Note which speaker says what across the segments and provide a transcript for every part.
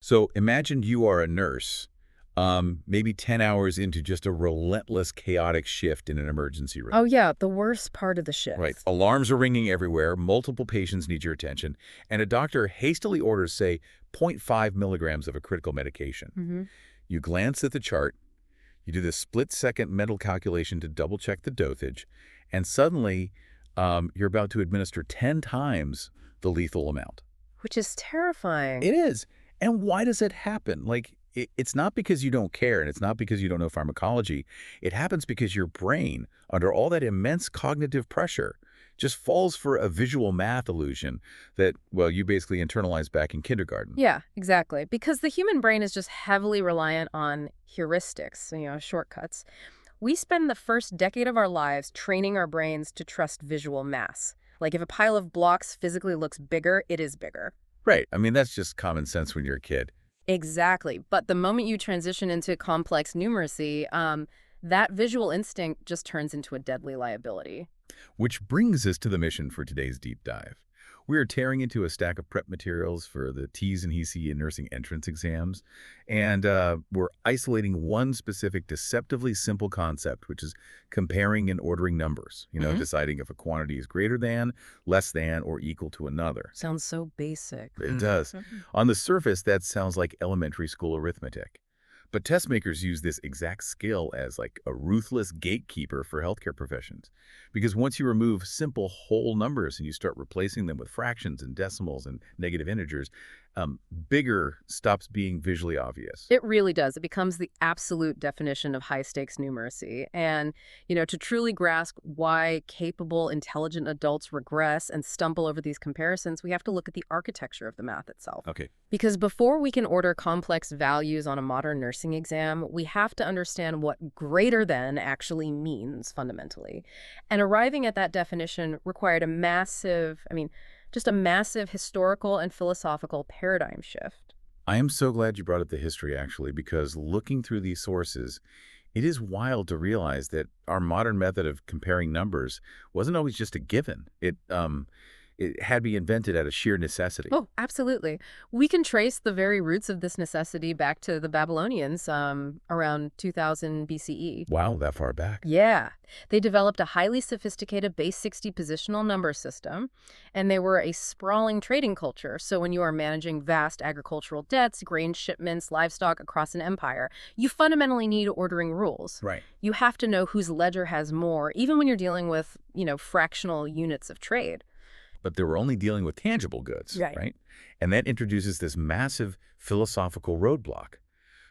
Speaker 1: So imagine you are a nurse, maybe 10 hours into just a relentless, chaotic shift in an emergency room.
Speaker 2: Oh, yeah, the worst part of the
Speaker 1: Right.
Speaker 2: shift.
Speaker 1: Alarms are ringing everywhere, multiple patients need your attention, and a doctor hastily orders, say, zero point 0.5 milligrams of a critical medication.
Speaker 2: Hmm.
Speaker 1: You glance at the chart, you do this split-second mental calculation to double-check the dosage, and suddenly you're about to administer 10 times the lethal amount.
Speaker 2: Which is terrifying.
Speaker 1: It is. And why does it happen? Like, it's not because you don't care, and it's not because you don't know pharmacology. It happens because your brain, under all that immense cognitive pressure, just falls for a visual math illusion that, well, you basically internalized back in kindergarten.
Speaker 2: Yeah, exactly. Because the human brain is just heavily reliant on heuristics, shortcuts. We spend the first decade of our lives training our brains to trust visual mass. Like if a pile of blocks physically looks bigger, it is bigger.
Speaker 1: Right. I mean, that's just common sense when you're a kid.
Speaker 2: Exactly. But the moment you transition into complex numeracy, that visual instinct just turns into a deadly liability.
Speaker 1: Which brings us to the mission for today's deep dive. We are tearing into a stack of prep materials for the TEAS and HESI nursing entrance exams, and we're isolating one specific deceptively simple concept, which is comparing and ordering numbers, deciding if a quantity is greater than, less than, or equal to another.
Speaker 2: Sounds so basic.
Speaker 1: It does. On the surface, that sounds like elementary school arithmetic. But test makers use this exact skill as like a ruthless gatekeeper for healthcare professions. Because once you remove simple whole numbers and you start replacing them with fractions and decimals and negative integers, bigger stops being visually obvious.
Speaker 2: It really does. It becomes the absolute definition of high-stakes numeracy. And, to truly grasp why capable, intelligent adults regress and stumble over these comparisons, we have to look at the architecture of the math itself.
Speaker 1: Okay.
Speaker 2: Because before we can order complex values on a modern nursing exam, we have to understand what greater than actually means fundamentally. And arriving at that definition required just a massive historical and philosophical paradigm shift.
Speaker 1: I am so glad you brought up the history, actually, because looking through these sources, it is wild to realize that our modern method of comparing numbers wasn't always just a given. It had to be invented out of sheer necessity.
Speaker 2: Oh, absolutely. We can trace the very roots of this necessity back to the Babylonians around 2000 BCE.
Speaker 1: Wow, that far back.
Speaker 2: Yeah. They developed a highly sophisticated base 60 positional number system, and they were a sprawling trading culture. So when you are managing vast agricultural debts, grain shipments, livestock across an empire, you fundamentally need ordering rules.
Speaker 1: Right.
Speaker 2: You have to know whose ledger has more, even when you're dealing with, fractional units of trade.
Speaker 1: But they were only dealing with tangible goods, right? And that introduces this massive philosophical roadblock.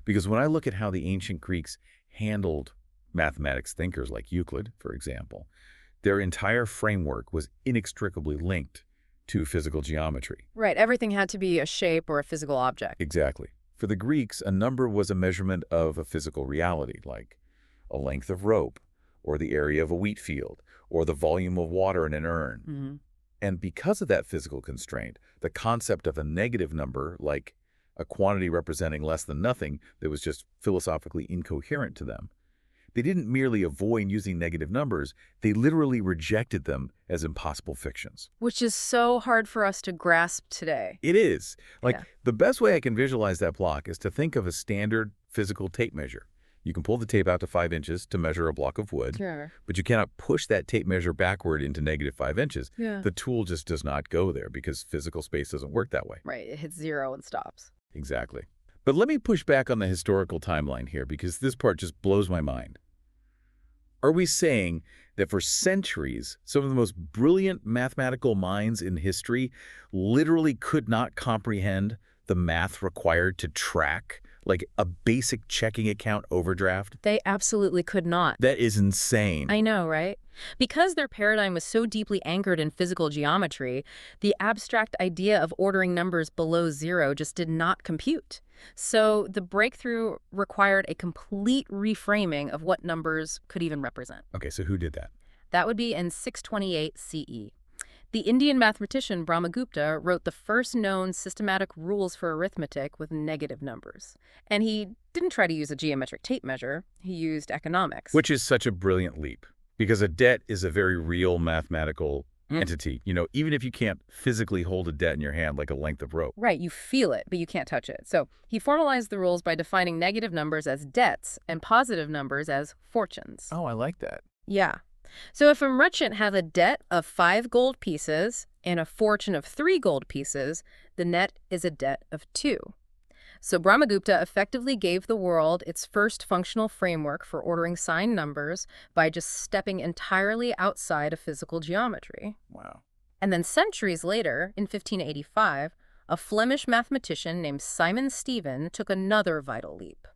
Speaker 1: Because when I look at how the ancient Greeks handled mathematics thinkers like Euclid, for example, their entire framework was inextricably linked to physical geometry.
Speaker 2: Right. Everything had to be a shape or a physical object.
Speaker 1: Exactly. For the Greeks, a number was a measurement of a physical reality, like a length of rope, or the area of a wheat field, or the volume of water in an urn.
Speaker 2: Mm-hmm.
Speaker 1: And because of that physical constraint, the concept of a negative number, like a quantity representing less than nothing, that was just philosophically incoherent to them. They didn't merely avoid using negative numbers, they literally rejected them as impossible fictions.
Speaker 2: Which is so hard for us to grasp today.
Speaker 1: It is.
Speaker 2: Yeah.
Speaker 1: The best way I can visualize that block is to think of a standard physical tape measure. You can pull the tape out to 5 inches to measure a block of wood,
Speaker 2: Sure.
Speaker 1: but you cannot push that tape measure backward into negative 5 inches.
Speaker 2: Yeah.
Speaker 1: The tool just does not go there because physical space doesn't work that way.
Speaker 2: Right. It hits zero and stops.
Speaker 1: Exactly. But let me push back on the historical timeline here because this part just blows my mind. Are we saying that for centuries, some of the most brilliant mathematical minds in history literally could not comprehend the math required to track like a basic checking account overdraft?
Speaker 2: They absolutely could not.
Speaker 1: That is insane.
Speaker 2: I know, right? Because their paradigm was so deeply anchored in physical geometry, the abstract idea of ordering numbers below zero just did not compute. So the breakthrough required a complete reframing of what numbers could even represent.
Speaker 1: Okay, so who did that?
Speaker 2: That would be in 628 CE. The Indian mathematician Brahmagupta wrote the first known systematic rules for arithmetic with negative numbers. And he didn't try to use a geometric tape measure. He used economics.
Speaker 1: Which is such a brilliant leap, because a debt is a very real mathematical entity, even if you can't physically hold a debt in your hand like a length of rope.
Speaker 2: Right, you feel it, but you can't touch it. So he formalized the rules by defining negative numbers as debts and positive numbers as fortunes.
Speaker 1: Oh, I like that.
Speaker 2: Yeah. So if a merchant has a debt of 5 gold pieces and a fortune of 3 gold pieces, the net is a debt of 2. So Brahmagupta effectively gave the world its first functional framework for ordering signed numbers by just stepping entirely outside of physical geometry.
Speaker 1: Wow.
Speaker 2: And then centuries later, in 1585, a Flemish mathematician named Simon Stevin took another vital leap.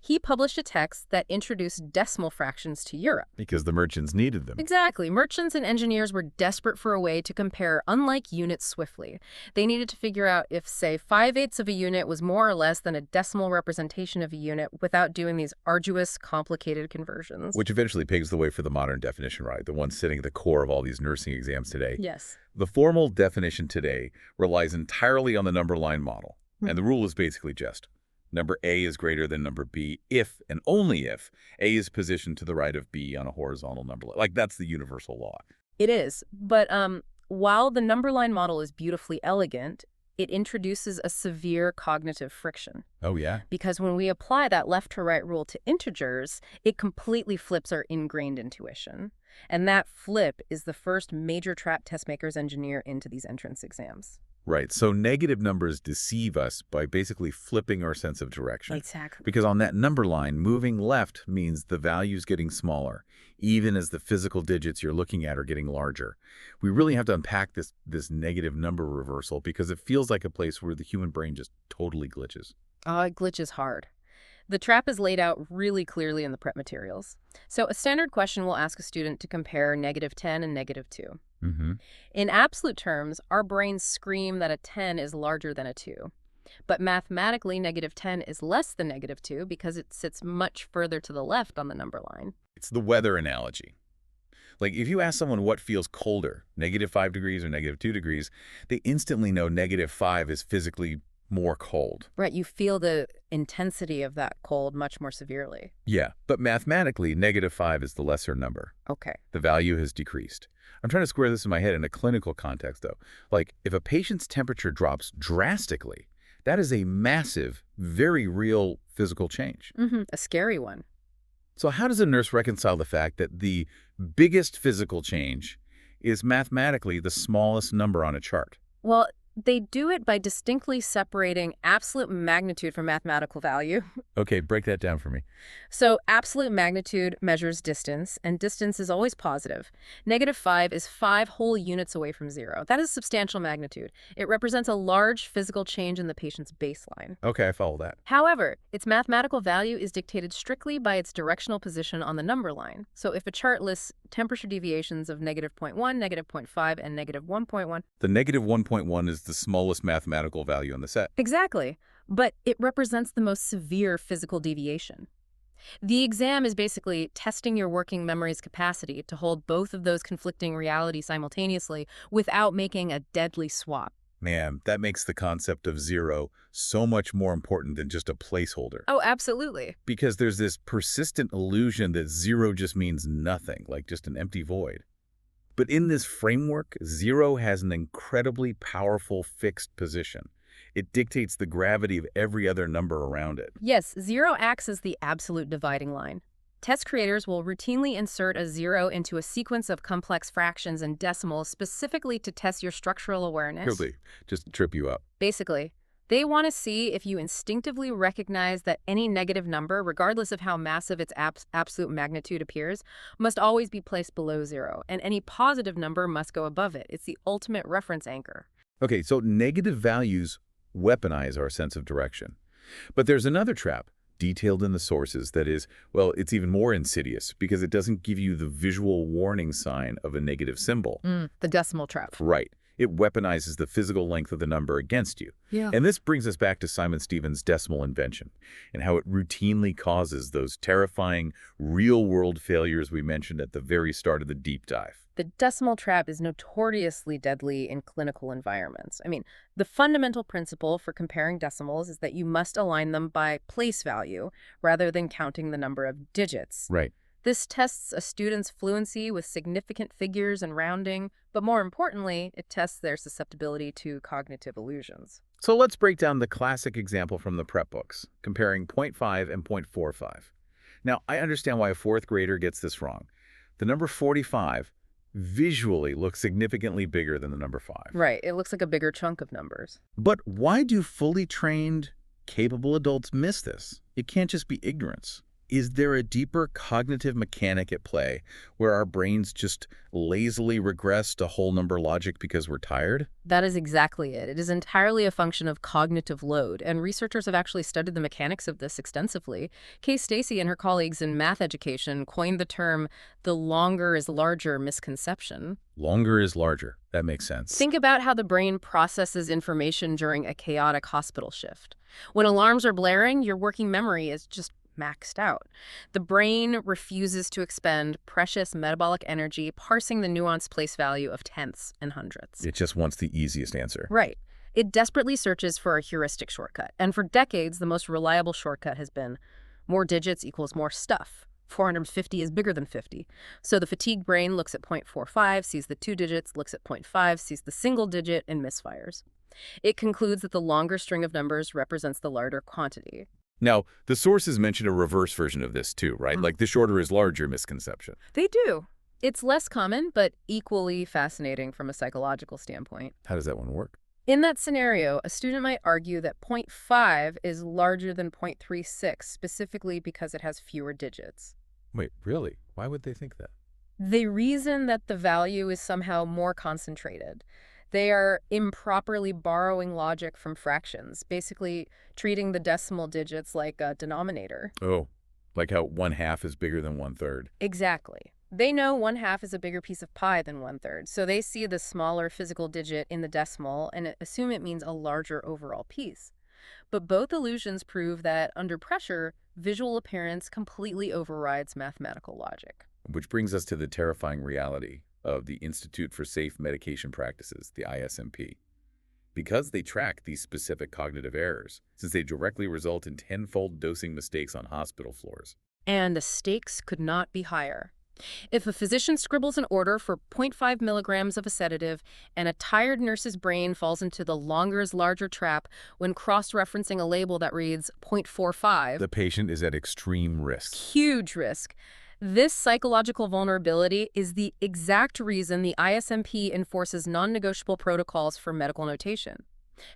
Speaker 2: He published a text that introduced decimal fractions to Europe.
Speaker 1: Because the merchants needed them.
Speaker 2: Exactly. Merchants and engineers were desperate for a way to compare unlike units swiftly. They needed to figure out if, say, 5/8 of a unit was more or less than a decimal representation of a unit without doing these arduous, complicated conversions.
Speaker 1: Which eventually paves the way for the modern definition, right? The one sitting at the core of all these nursing exams today.
Speaker 2: Yes.
Speaker 1: The formal definition today relies entirely on the number line model. And the rule is basically just number A is greater than number B if and only if A is positioned to the right of B on a horizontal number line. Like, that's the universal law.
Speaker 2: It is. But while the number line model is beautifully elegant, it introduces a severe cognitive friction.
Speaker 1: Oh, yeah?
Speaker 2: Because when we apply that left to right rule to integers, it completely flips our ingrained intuition. And that flip is the first major trap test makers engineer into these entrance exams.
Speaker 1: Right. So negative numbers deceive us by basically flipping our sense of direction.
Speaker 2: Exactly.
Speaker 1: Because on that number line, moving left means the value's getting smaller, even as the physical digits you're looking at are getting larger. We really have to unpack this negative number reversal because it feels like a place where the human brain just totally glitches.
Speaker 2: It glitches hard. The trap is laid out really clearly in the prep materials. So a standard question will ask a student to compare -10 and -2. In absolute terms, our brains scream that a 10 is larger than a 2. But mathematically, -10 is less than -2 because it sits much further to the left on the number line.
Speaker 1: It's the weather analogy. Like, if you ask someone what feels colder, -5 degrees or -2 degrees, they instantly know -5 is physically more cold.
Speaker 2: Right, you feel the intensity of that cold much more severely.
Speaker 1: Yeah, but mathematically, -5 is the lesser number.
Speaker 2: Okay.
Speaker 1: The value has decreased. I'm trying to square this in my head in a clinical context, though. Like, if a patient's temperature drops drastically, that is a massive, very real physical change.
Speaker 2: A scary one.
Speaker 1: So how does a nurse reconcile the fact that the biggest physical change is mathematically the smallest number on a chart?
Speaker 2: Well, they do it by distinctly separating absolute magnitude from mathematical value.
Speaker 1: Okay, break that down for me.
Speaker 2: So absolute magnitude measures distance, and distance is always positive. -5 is 5 whole units away from 0. That is substantial magnitude. It represents a large physical change in the patient's baseline.
Speaker 1: Okay, I follow that.
Speaker 2: However, its mathematical value is dictated strictly by its directional position on the number line. So if a chart lists temperature deviations of -0.1, -0.5, and -1.1,
Speaker 1: The -1.1 is the smallest mathematical value in the set.
Speaker 2: exactly, but it represents the most severe physical deviation. The exam is basically testing your working memory's capacity to hold both of those conflicting realities simultaneously without making a deadly swap.
Speaker 1: Man, that makes the concept of 0 so much more important than just a placeholder.
Speaker 2: Oh, absolutely.
Speaker 1: Because there's this persistent illusion that 0 just means nothing, like just an empty void. But in this framework, 0 has an incredibly powerful fixed position. It dictates the gravity of every other number around it.
Speaker 2: Yes, 0 acts as the absolute dividing line. Test creators will routinely insert a 0 into a sequence of complex fractions and decimals specifically to test your structural awareness.
Speaker 1: Really, just to trip you up.
Speaker 2: Basically, they want to see if you instinctively recognize that any negative number, regardless of how massive its absolute magnitude appears, must always be placed below 0, and any positive number must go above it. It's the ultimate reference anchor.
Speaker 1: Okay, so negative values weaponize our sense of direction. But there's another trap, detailed in the sources, that is, well, it's even more insidious because it doesn't give you the visual warning sign of a negative symbol.
Speaker 2: The decimal trap.
Speaker 1: Right. It weaponizes the physical length of the number against you.
Speaker 2: Yeah.
Speaker 1: And this brings us back to Simon Stevens' decimal invention and how it routinely causes those terrifying real-world failures we mentioned at the very start of the deep dive.
Speaker 2: The decimal trap is notoriously deadly in clinical environments. I mean, the fundamental principle for comparing decimals is that you must align them by place value rather than counting the number of digits.
Speaker 1: Right.
Speaker 2: This tests a student's fluency with significant figures and rounding, but more importantly, it tests their susceptibility to cognitive illusions.
Speaker 1: So let's break down the classic example from the prep books, comparing zero point 0.5 and 0.45. Now, I understand why a fourth grader gets this wrong. The number 45 visually looks significantly bigger than the number 5.
Speaker 2: Right, it looks like a bigger chunk of numbers.
Speaker 1: But why do fully trained, capable adults miss this? It can't just be ignorance. Is there a deeper cognitive mechanic at play where our brains just lazily regress to whole number logic because we're tired?
Speaker 2: That is exactly it. It is entirely a function of cognitive load, and researchers have actually studied the mechanics of this extensively. Kay Stacy and her colleagues in math education coined the term the longer is larger misconception.
Speaker 1: Longer is larger. That makes sense.
Speaker 2: Think about how the brain processes information during a chaotic hospital shift. When alarms are blaring, your working memory is just maxed out. The brain refuses to expend precious metabolic energy parsing the nuanced place value of tenths and hundredths.
Speaker 1: It just wants the easiest answer.
Speaker 2: Right. It desperately searches for a heuristic shortcut. And for decades, the most reliable shortcut has been more digits equals more stuff. 450 is bigger than 50. So the fatigued brain looks at 0.45, sees the 2 digits, looks at 0.5, sees the single digit, and misfires. It concludes that the longer string of numbers represents the larger quantity.
Speaker 1: Now, the sources mention a reverse version of this too, right? Like the shorter is larger misconception.
Speaker 2: They do. It's less common, but equally fascinating from a psychological standpoint.
Speaker 1: How does that one work?
Speaker 2: In that scenario, a student might argue that 0.5 is larger than 0.36, specifically because it has fewer digits.
Speaker 1: Wait, really? Why would they think that?
Speaker 2: They reason that the value is somehow more concentrated. They are improperly borrowing logic from fractions, basically treating the decimal digits like a denominator.
Speaker 1: Oh, like how 1/2 is bigger than 1/3.
Speaker 2: Exactly. They know 1/2 is a bigger piece of pie than 1/3, so they see the smaller physical digit in the decimal and assume it means a larger overall piece. But both illusions prove that under pressure, visual appearance completely overrides mathematical logic.
Speaker 1: Which brings us to the terrifying reality of the Institute for Safe Medication Practices, the ISMP. Because they track these specific cognitive errors, since they directly result in tenfold dosing mistakes on hospital floors.
Speaker 2: And the stakes could not be higher. If a physician scribbles an order for 0.5 milligrams of a sedative and a tired nurse's brain falls into the longer is larger trap when cross-referencing a label that reads 0.45,
Speaker 1: The patient is at extreme risk.
Speaker 2: huge risk. This psychological vulnerability is the exact reason the ISMP enforces non-negotiable protocols for medical notation.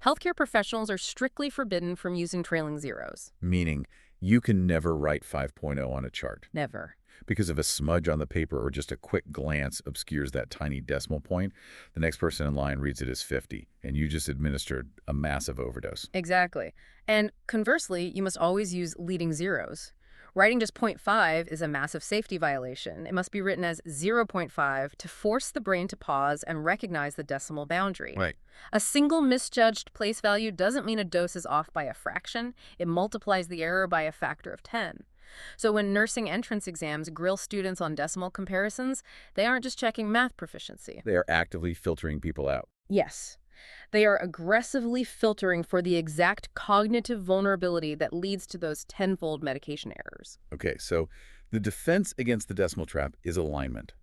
Speaker 2: Healthcare professionals are strictly forbidden from using trailing zeros.
Speaker 1: Meaning, you can never write 5.0 on a chart.
Speaker 2: Never.
Speaker 1: Because if a smudge on the paper or just a quick glance obscures that tiny decimal point, the next person in line reads it as 50, and you just administered a massive overdose.
Speaker 2: Exactly. And conversely, you must always use leading zeros. Writing just 0.5 is a massive safety violation. It must be written as 0.5 to force the brain to pause and recognize the decimal boundary.
Speaker 1: Right.
Speaker 2: A single misjudged place value doesn't mean a dose is off by a fraction. It multiplies the error by a factor of 10. So when nursing entrance exams grill students on decimal comparisons, they aren't just checking math proficiency.
Speaker 1: They are actively filtering people out.
Speaker 2: Yes. They are aggressively filtering for the exact cognitive vulnerability that leads to those tenfold medication errors.
Speaker 1: Okay, so the defense against the decimal trap is alignment.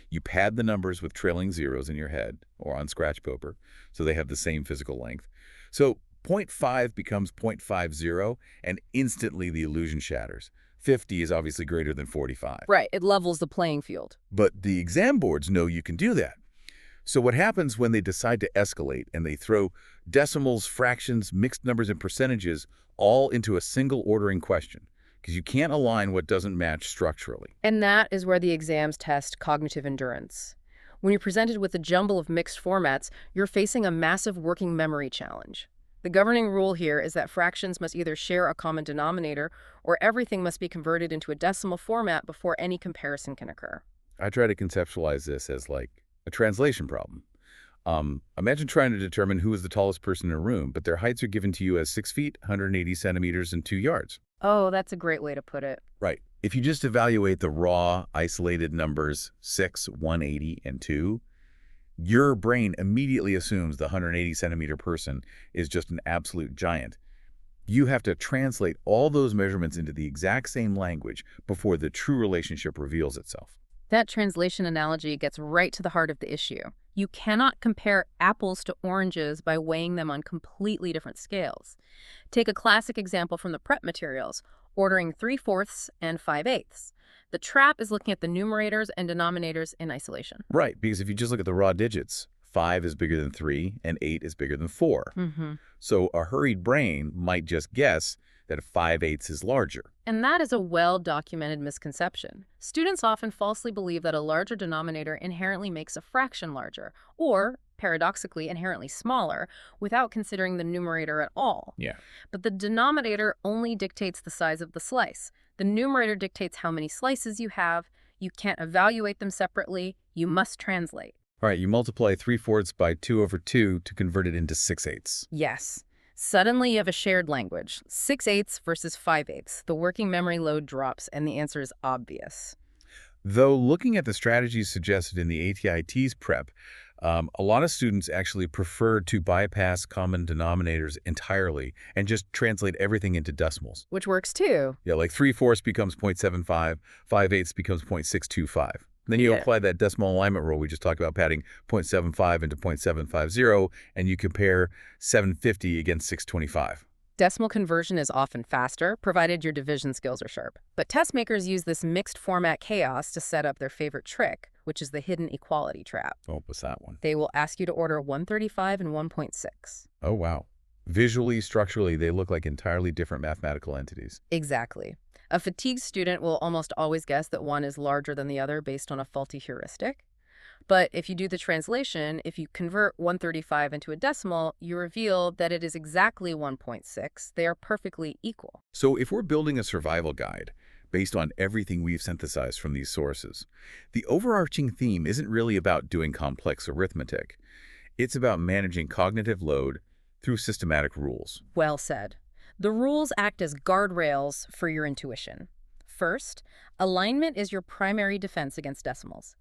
Speaker 1: You pad the numbers with trailing zeros in your head or on scratch paper so they have the same physical length. So 0.5 becomes 0.50 and instantly the illusion shatters. 50 is obviously greater than 45.
Speaker 2: Right, it levels the playing field.
Speaker 1: But the exam boards know you can do that. So what happens when they decide to escalate and they throw decimals, fractions, mixed numbers, and percentages all into a single ordering question? Because you can't align what doesn't match structurally.
Speaker 2: And that is where the exams test cognitive endurance. When you're presented with a jumble of mixed formats, you're facing a massive working memory challenge. The governing rule here is that fractions must either share a common denominator or everything must be converted into a decimal format before any comparison can occur.
Speaker 1: I try to conceptualize this as like a translation problem. Imagine trying to determine who is the tallest person in a room, but their heights are given to you as 6 feet, 180 centimeters, and 2 yards.
Speaker 2: Oh, that's a great way to put it.
Speaker 1: Right. If you just evaluate the raw, isolated numbers 6, 180, and 2, your brain immediately assumes the 180 centimeter person is just an absolute giant. You have to translate all those measurements into the exact same language before the true relationship reveals itself.
Speaker 2: That translation analogy gets right to the heart of the issue. You cannot compare apples to oranges by weighing them on completely different scales. Take a classic example from the prep materials, ordering 3/4 and 5/8. The trap is looking at the numerators and denominators in isolation.
Speaker 1: Right, because if you just look at the raw digits, 5 is bigger than 3 and 8 is bigger than 4.
Speaker 2: Mm-hmm.
Speaker 1: So a hurried brain might just guess that 5/8 is larger.
Speaker 2: And that is a well-documented misconception. Students often falsely believe that a larger denominator inherently makes a fraction larger, or, paradoxically, inherently smaller, without considering the numerator at all.
Speaker 1: Yeah.
Speaker 2: But the denominator only dictates the size of the slice. The numerator dictates how many slices you have. You can't evaluate them separately. You must translate.
Speaker 1: All right, you multiply 3/4 by 2/2 to convert it into 6/8.
Speaker 2: Yes. Suddenly you have a shared language. 6/8 versus 5/8. The working memory load drops, and the answer is obvious.
Speaker 1: Though looking at the strategies suggested in the ATI-TEAS prep, a lot of students actually prefer to bypass common denominators entirely and just translate everything into decimals.
Speaker 2: Which works too.
Speaker 1: Yeah, like 3/4 becomes 0.75, 5/8 becomes 0.625. Then you
Speaker 2: Yeah.
Speaker 1: apply that decimal alignment rule we just talked about, padding 0.75 into 0.750, and you compare 750 against 625.
Speaker 2: Decimal conversion is often faster, provided your division skills are sharp. But test makers use this mixed format chaos to set up their favorite trick, which is the hidden equality trap.
Speaker 1: Oh, what's that one?
Speaker 2: They will ask you to order 135 and 1.6.
Speaker 1: Oh, wow. Visually, structurally, they look like entirely different mathematical entities.
Speaker 2: Exactly. A fatigued student will almost always guess that one is larger than the other based on a faulty heuristic. But if you do the translation, if you convert 135 into a decimal, you reveal that it is exactly 1.6. They are perfectly equal.
Speaker 1: So if we're building a survival guide based on everything we've synthesized from these sources, the overarching theme isn't really about doing complex arithmetic. It's about managing cognitive load through systematic rules.
Speaker 2: Well said. The rules act as guardrails for your intuition. First, alignment is your primary defense against decimals.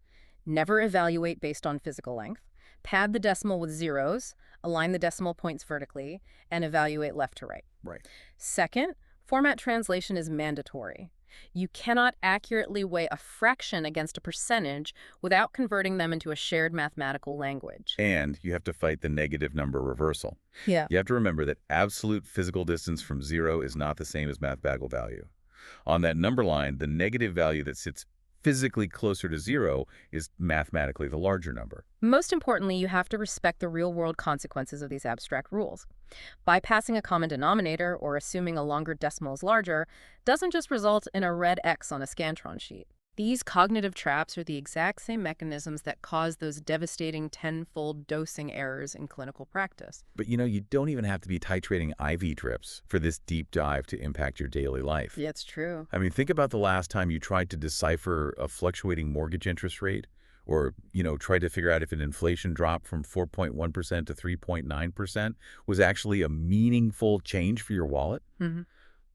Speaker 2: Never evaluate based on physical length. Pad the decimal with zeros, align the decimal points vertically, and evaluate left to right.
Speaker 1: Right.
Speaker 2: Second, format translation is mandatory. You cannot accurately weigh a fraction against a percentage without converting them into a shared mathematical language.
Speaker 1: And you have to fight the negative number reversal.
Speaker 2: Yeah.
Speaker 1: You have to remember that absolute physical distance from 0 is not the same as mathematical value. On that number line, the negative value that sits physically closer to 0 is mathematically the larger number.
Speaker 2: Most importantly, you have to respect the real-world consequences of these abstract rules. Bypassing a common denominator or assuming a longer decimal is larger doesn't just result in a red X on a Scantron sheet. These cognitive traps are the exact same mechanisms that cause those devastating tenfold dosing errors in clinical practice.
Speaker 1: But you don't even have to be titrating IV drips for this deep dive to impact your daily life.
Speaker 2: Yeah, it's true.
Speaker 1: I mean, think about the last time you tried to decipher a fluctuating mortgage interest rate, or, tried to figure out if an inflation drop from 4.1% to 3.9% was actually a meaningful change for your wallet.
Speaker 2: Mm-hmm.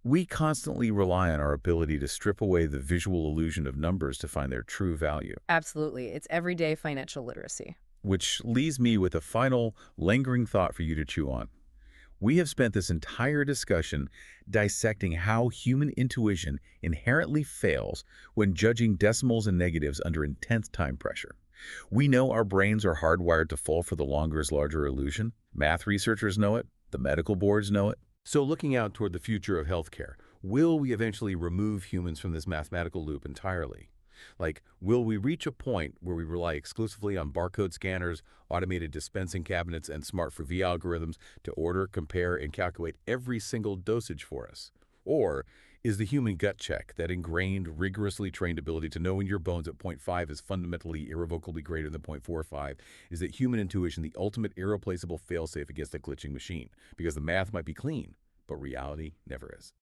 Speaker 1: We constantly rely on our ability to strip away the visual illusion of numbers to find their true value.
Speaker 2: Absolutely. It's everyday financial literacy.
Speaker 1: Which leaves me with a final, lingering thought for you to chew on. We have spent this entire discussion dissecting how human intuition inherently fails when judging decimals and negatives under intense time pressure. We know our brains are hardwired to fall for the longer is larger illusion. Math researchers know it. The medical boards know it. So looking out toward the future of healthcare, will we eventually remove humans from this mathematical loop entirely? Like, will we reach a point where we rely exclusively on barcode scanners, automated dispensing cabinets, and smart for-V algorithms to order, compare, and calculate every single dosage for us? Or is the human gut check, that ingrained, rigorously trained ability to know in your bones that 0.5 is fundamentally irrevocably greater than 0.45, is that human intuition the ultimate irreplaceable failsafe against a glitching machine? Because the math might be clean, but reality never is.